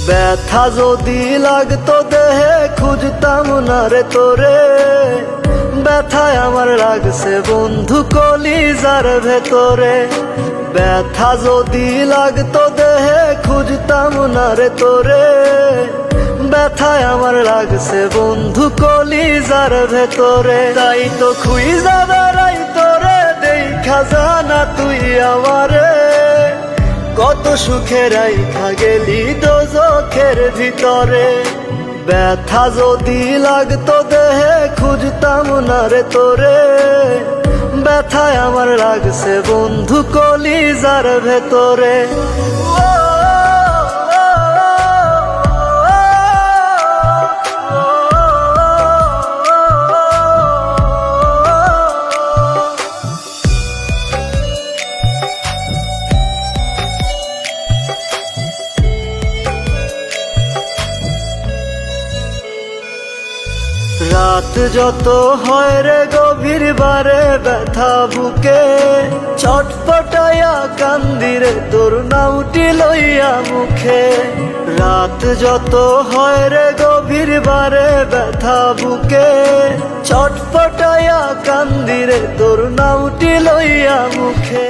ব্যথা যদি লাগতো দেহে খুঁজতাম না রে তোরে, ব্যথায় আমার লাগছে বন্ধু কলিজার ভেতরে। ব্যথা যদি লাগতো দেহে খুঁজতাম না রে তোরে, ব্যথায় আমার লাগছে বন্ধু কলিজার ভেতরে। তাই তো খুইজা বেড়াই তোরে দেখা জানা তুই আমারে, কত সুখে রাইখা গেলি দোজখের ভিতরে। ব্যথা যদি লাগতো দেহে খুঁজতাম না রে তোরে, ব্যথায় আমার লাগছে বন্ধু কলিজার ভেতরে। রাত যত হয় রে গভীর বারে ব্যথা বুকে, ছটফটাইয়া কান্দিরে তোর নামটি লইয়া মুখে। রাত যত হয় রে গভীর বারে ব্যথা বুকে, ছটফটাইয়া কান্দিরে তোর নামটি লইয়া মুখে।